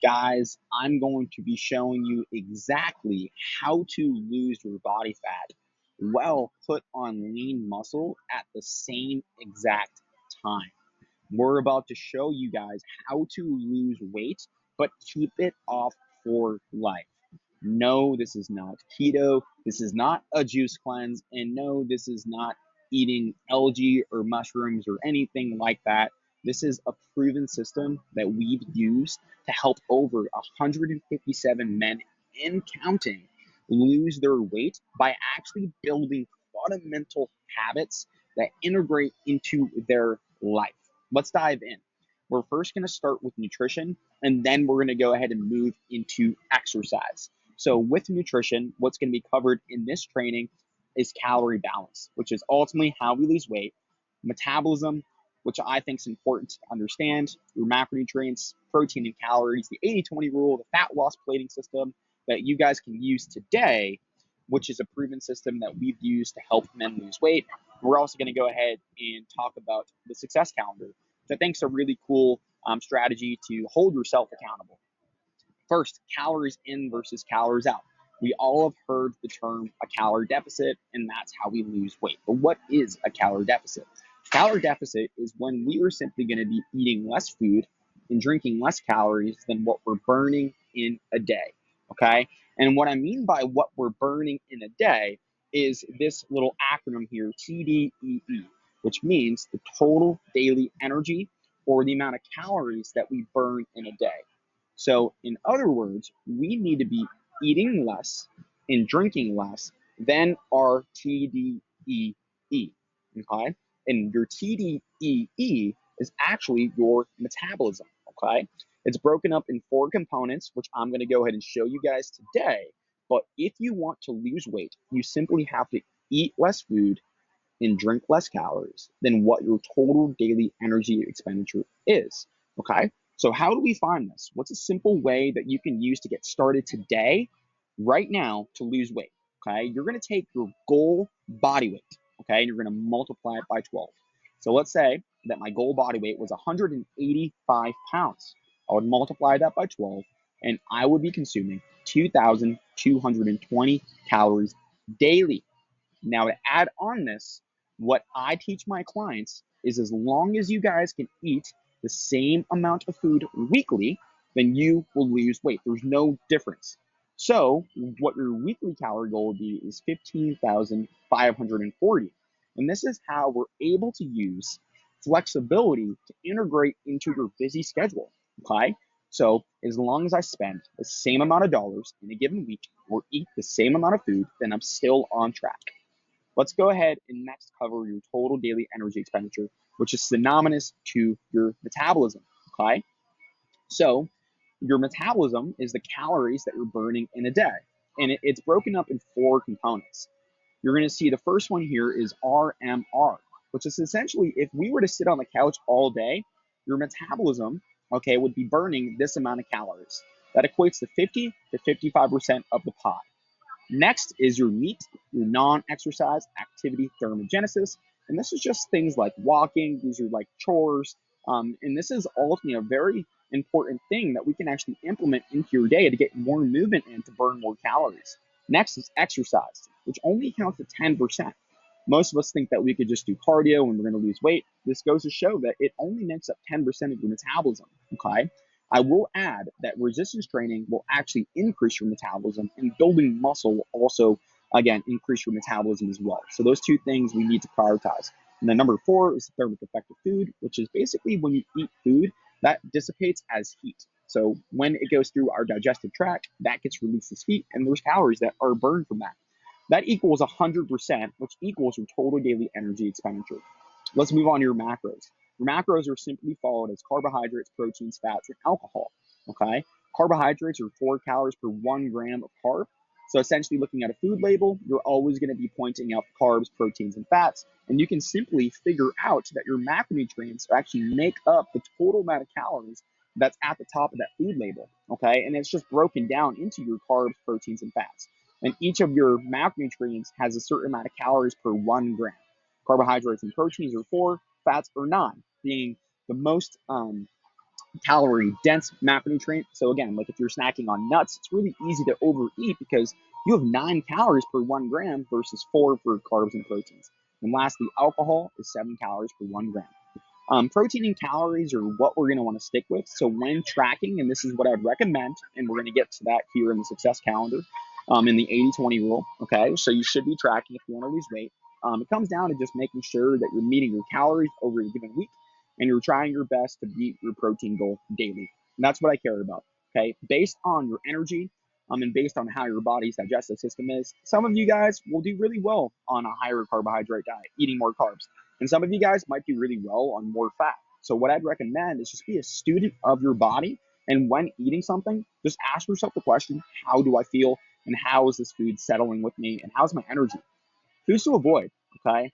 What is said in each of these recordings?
Guys, I'm going to be showing you exactly how to lose your body fat while put on lean muscle at the same exact time. We're about to show you guys how to lose weight, but keep it off for life. No, this is not keto. This is not a juice cleanse. And no, this is not eating algae or mushrooms or anything like that. This is a proven system that we've used to help over 157 men and counting lose their weight by actually building fundamental habits that integrate into their life. Let's dive in. We're first going to start with nutrition, and then we're going to go ahead and move into exercise. So, with nutrition, what's going to be covered in this training is calorie balance, which is ultimately how we lose weight, metabolism, which I think is important to understand, your macronutrients, protein and calories, the 80-20 rule, the fat loss plating system that you guys can use today, which is a proven system that we've used to help men lose weight. We're also going to go ahead and talk about the success calendar, which I think is a really cool strategy to hold yourself accountable. First, calories in versus calories out. We all have heard the term a calorie deficit, and that's how we lose weight. But what is a calorie deficit? Calorie deficit is when we are simply going to be eating less food and drinking less calories than what we're burning in a day. Okay? And what I mean by what we're burning in a day is this little acronym here, TDEE, which means the total daily energy or the amount of calories that we burn in a day. So, in other words, we need to be eating less and drinking less than our TDEE. Okay? And your TDEE is actually your metabolism. Okay? It's broken up in 4 components, which I'm going to go ahead and show you guys today. But if you want to lose weight, you simply have to eat less food and drink less calories than what your total daily energy expenditure is. Okay? So, how do we find this? What's a simple way that you can use to get started today, right now, to lose weight? Okay? You're going to take your goal body weight, okay, and you're going to multiply it by 12. So, let's say that my goal body weight was 185 pounds. I would multiply that by 12, and I would be consuming 2,220 calories daily. Now, to add on this, what I teach my clients is as long as you guys can eat the same amount of food weekly, then you will lose weight. There's no difference. So, what your weekly calorie goal would be is 15,540. And this is how we're able to use flexibility to integrate into your busy schedule. Okay? So, as long as I spend the same amount of dollars in a given week or eat the same amount of food, then I'm still on track. Let's go ahead and next cover your total daily energy expenditure, which is synonymous to your metabolism. Okay? So, your metabolism is the calories that you're burning in a day, and it's broken up in 4 components. You're going to see the first one here is RMR, which is essentially if we were to sit on the couch all day, your metabolism, okay, would be burning this amount of calories. That equates to 50 to 55% of the pie. Next is your NEAT, your non-exercise activity thermogenesis. And this is just things like walking. These are like chores. And this is ultimately a very important thing that we can actually implement into your day to get more movement in to burn more calories. Next is exercise, which only accounts for 10%. Most of us think that we could just do cardio and we're going to lose weight. This goes to show that it only makes up 10% of your metabolism. Okay. I will add that resistance training will actually increase your metabolism, and building muscle will also, again, increase your metabolism as well. So those 2 things we need to prioritize. And then number 4 is thermic effective food, which is basically when you eat food that dissipates as heat. So when it goes through our digestive tract, that gets released as heat, and there's calories that are burned from that. That equals 100%, which equals your total daily energy expenditure. Let's move on to your macros. Your macros are simply followed as carbohydrates, proteins, fats, and alcohol. Okay? Carbohydrates are 4 calories per 1 gram of carb. So essentially, looking at a food label, you're always going to be pointing out carbs, proteins, and fats. And you can simply figure out that your macronutrients actually make up the total amount of calories that's at the top of that food label. Okay? And it's just broken down into your carbs, proteins, and fats. And each of your macronutrients has a certain amount of calories per 1 gram. Carbohydrates and proteins are 4, fats are 9, being the most calorie dense macronutrient. So again, like if you're snacking on nuts, it's really easy to overeat because you have 9 calories per 1 gram versus 4 for carbs and proteins. And lastly, alcohol is 7 calories per 1 gram. Protein and calories are what we're going to want to stick with. So when tracking, and this is what I'd recommend, and we're going to get to that here in the success calendar, in the 80-20 rule. Okay, so you should be tracking if you want to lose weight. It comes down to just making sure that you're meeting your calories over a given week, and you're trying your best to beat your protein goal daily. And that's what I care about. Okay, based on your energy, and based on how your body's digestive system is, some of you guys will do really well on a higher carbohydrate diet, eating more carbs. And some of you guys might do really well on more fat. So what I'd recommend is just be a student of your body. And when eating something, just ask yourself the question, how do I feel? And how is this food settling with me? And how's my energy? Foods to avoid, okay?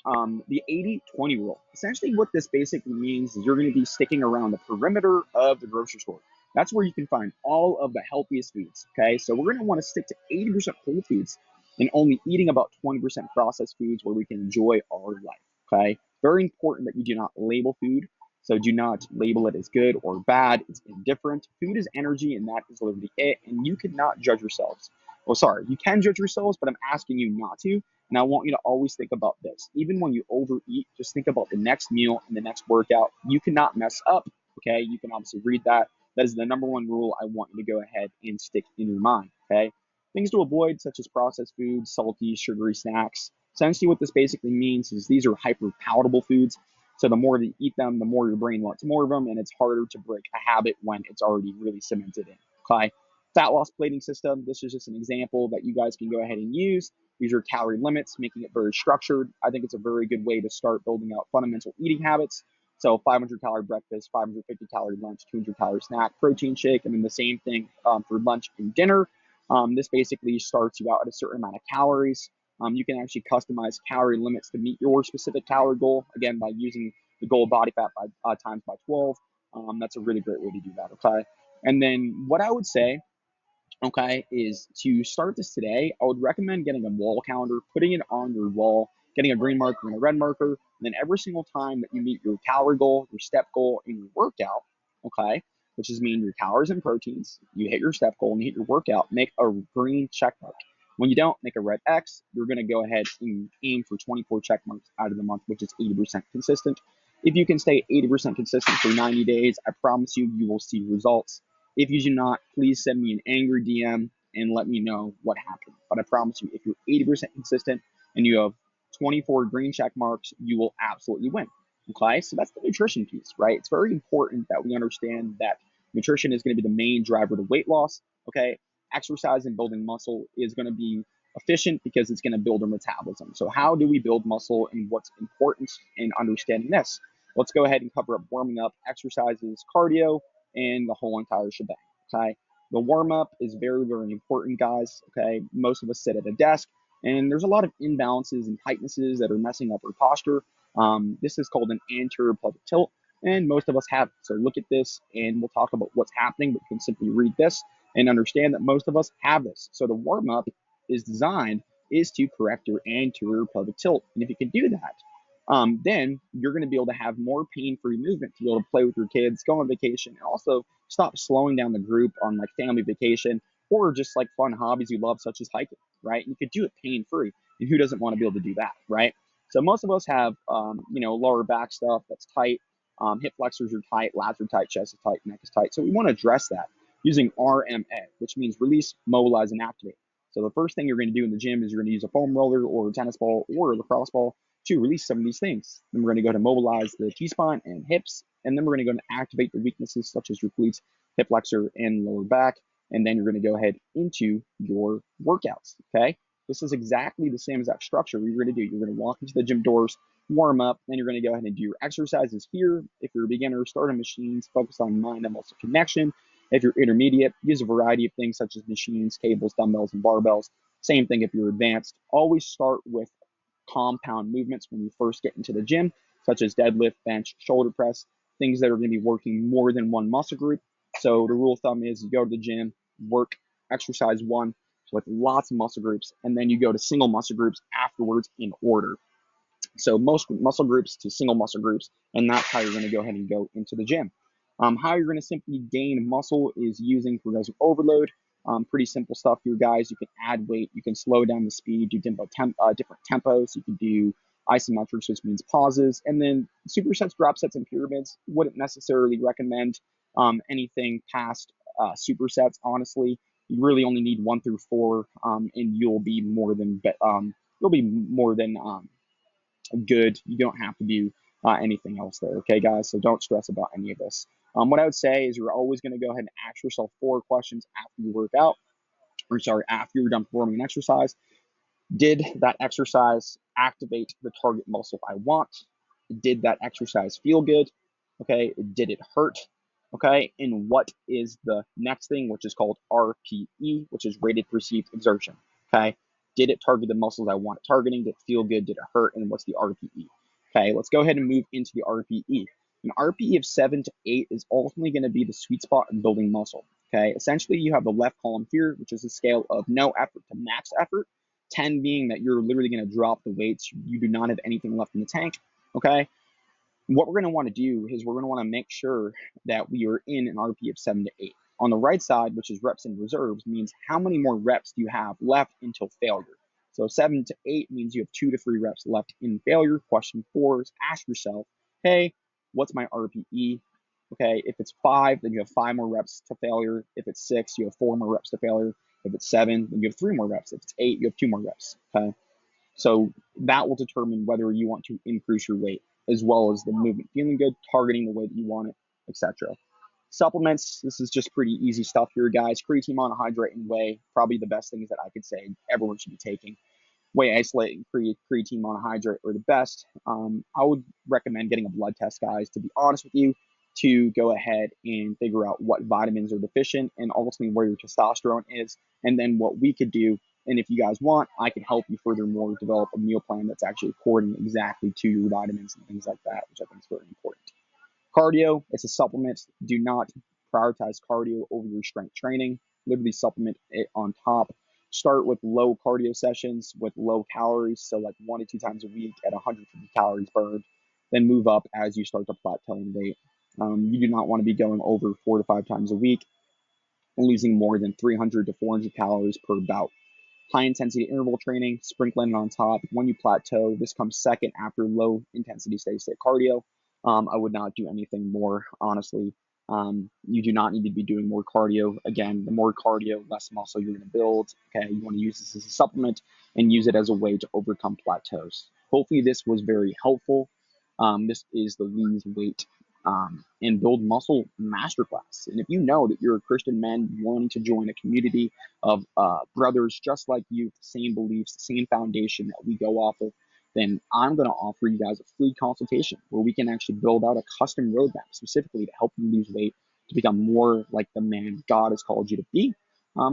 The 80-20 rule. Essentially, what this basically means is you're going to be sticking around the perimeter of the grocery store. That's where you can find all of the healthiest foods, okay? So we're going to want to stick to 80% whole foods and only eating about 20% processed foods where we can enjoy our life, okay? Very important that you do not label food. So do not label it as good or bad. It's indifferent. Food is energy, and that is literally it. And you cannot judge yourselves. Well, sorry, you can judge yourselves, but I'm asking you not to. And I want you to always think about this. Even when you overeat, just think about the next meal and the next workout. You cannot mess up. Okay. You can obviously read that. That is the number one rule I want you to go ahead and stick in your mind. Okay. Things to avoid, such as processed foods, salty, sugary snacks. Essentially, what this basically means is these are hyper palatable foods. So the more you eat them, the more your brain wants more of them, and it's harder to break a habit when it's already really cemented in. Okay. Fat loss plating system. This is just an example that you guys can go ahead and use. These are calorie limits, making it very structured. I think it's a very good way to start building out fundamental eating habits. So 500 calorie breakfast, 550 calorie lunch, 200 calorie snack, protein shake, and then the same thing for lunch and dinner. This basically starts you out at a certain amount of calories. You can actually customize calorie limits to meet your specific calorie goal, again, by using the goal body fat by, times by 12. That's a really great way to do that, okay? And then what I would say, okay, is to start this today, I would recommend getting a wall calendar, putting it on your wall, getting a green marker and a red marker, and then every single time that you meet your calorie goal, your step goal, and your workout, okay, which is mean your calories and proteins, you hit your step goal and you hit your workout, make a green check mark. When you don't, make a red X. You're going to go ahead and aim for 24 check marks out of the month, which is 80% consistent. If you can stay 80% consistent for 90 days, I promise you, you will see results. If you do not, please send me an angry DM and let me know what happened. But I promise you, if you're 80% consistent and you have 24 green check marks, you will absolutely win. Okay, so that's the nutrition piece, right? It's very important that we understand that nutrition is going to be the main driver to weight loss. Okay, exercise and building muscle is going to be efficient because it's going to build our metabolism. So how do we build muscle and what's important in understanding this? Let's go ahead and cover up warming up, exercises, cardio, and the whole entire shebang. Okay. The warm up is very, very important, guys. Okay. Most of us sit at a desk, and there's a lot of imbalances and tightnesses that are messing up our posture. This is called an anterior pelvic tilt, and most of us have it. So look at this, and we'll talk about what's happening, but you can simply read this and understand that most of us have this. So the warm up is designed is to correct your anterior pelvic tilt, and if you can do that, then you're going to be able to have more pain-free movement to be able to play with your kids, go on vacation, and also stop slowing down the group on like family vacation or just like fun hobbies you love, such as hiking, right? You could do it pain-free, and who doesn't want to be able to do that, right? So most of us have, lower back stuff that's tight, hip flexors are tight, lats are tight, chest is tight, neck is tight. So we want to address that using RMA, which means release, mobilize, and activate. So the first thing you're going to do in the gym is you're going to use a foam roller or a tennis ball or a lacrosse ball to release some of these things. Then we're going to go to mobilize the T-spine and hips, and then we're going to go to activate the weaknesses such as your glutes, hip flexor, and lower back, and then you're going to go ahead into your workouts, okay? This is exactly the same exact structure you're going to do. You're going to walk into the gym doors, warm up, then you're going to go ahead and do your exercises here. If you're a beginner, start on machines, focus on mind and muscle connection. If you're intermediate, use a variety of things such as machines, cables, dumbbells, and barbells. Same thing if you're advanced. Always start with compound movements when you first get into the gym, such as deadlift, bench, shoulder press, things that are going to be working more than one muscle group. So the rule of thumb is you go to the gym, work exercise one with lots of muscle groups, and then you go to single muscle groups afterwards in order. So most muscle groups to single muscle groups, and that's how you're going to go ahead and go into the gym. How you're going to simply gain muscle is using progressive overload. Pretty simple stuff here, guys. You can add weight, you can slow down the speed, do different tempos. You can do isometrics, which means pauses, and then supersets, drop sets, and pyramids. Wouldn't necessarily recommend anything past supersets, honestly. You really only need 1 through 4, and you'll be more than good. You don't have to do anything else there, okay, guys? So don't stress about any of this. What I would say is you're always going to go ahead and ask yourself 4 questions after you work out, or sorry, after you're done performing an exercise. Did that exercise activate the target muscle I want? Did that exercise feel good? Okay. Did it hurt? Okay. And what is the next thing, which is called RPE, which is rated perceived exertion? Okay. Did it target the muscles I want it targeting? Did it feel good? Did it hurt? And what's the RPE? Okay. Let's go ahead and move into the RPE. An RPE of 7 to 8 is ultimately going to be the sweet spot in building muscle. Okay. Essentially, you have the left column here, which is a scale of no effort to max effort. 10 being that you're literally going to drop the weights. You do not have anything left in the tank. Okay. What we're going to want to do is we're going to want to make sure that we are in an RP of 7 to 8. On the right side, which is reps and reserves, means how many more reps do you have left until failure. So 7 to 8 means you have 2 to 3 reps left in failure. Question 4 is ask yourself, hey, what's my RPE? Okay, if it's 5, then you have 5 more reps to failure. If it's 6, you have 4 more reps to failure. If it's 7, then you have 3 more reps. If it's 8, you have 2 more reps. Okay, so that will determine whether you want to increase your weight as well as the movement feeling good, targeting the way that you want it, etc. Supplements, this is just pretty easy stuff here, guys. Creatine monohydrate and whey, probably the best things that I could say everyone should be taking. Whey isolate and creatine monohydrate are the best. I would recommend getting a blood test, guys, to be honest with you, to go ahead and figure out what vitamins are deficient and ultimately where your testosterone is, and then what we could do. And if you guys want, I can help you furthermore develop a meal plan that's actually according exactly to your vitamins and things like that, which I think is very important. Cardio, it's a supplement. Do not prioritize cardio over your strength training. Literally supplement it on top. Start with low cardio sessions with low calories, so like 1 to 2 times a week at 150 calories burned. Then move up as you start to plateau in weight. You do not want to be going over 4 to 5 times a week and losing more than 300 to 400 calories per bout. High intensity interval training, sprinkling it on top. When you plateau, this comes second after low intensity steady state cardio. I would not do anything more, honestly. You do not need to be doing more cardio. Again, the more cardio, less muscle you're going to build. Okay, you want to use this as a supplement and use it as a way to overcome plateaus. Hopefully, this was very helpful. This is the lose weight and build muscle masterclass. And if you know that you're a Christian man wanting to join a community of brothers just like you, the same beliefs, the same foundation that we go off of, then I'm going to offer you guys a free consultation where we can actually build out a custom roadmap specifically to help you lose weight to become more like the man God has called you to be.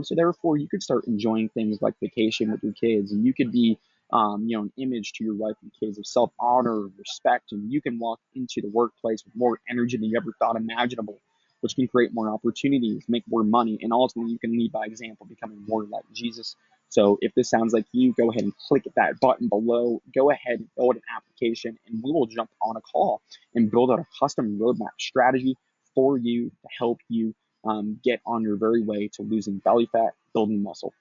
So therefore, you could start enjoying things like vacation with your kids, and you could be an image to your wife and kids of self-honor, respect, and you can walk into the workplace with more energy than you ever thought imaginable, which can create more opportunities, make more money, and ultimately you can lead by example, becoming more like Jesus. So if this sounds like you, go ahead and click that button below. Go ahead and fill out an application, and we will jump on a call and build out a custom roadmap strategy for you to help you get on your very way to losing belly fat, building muscle.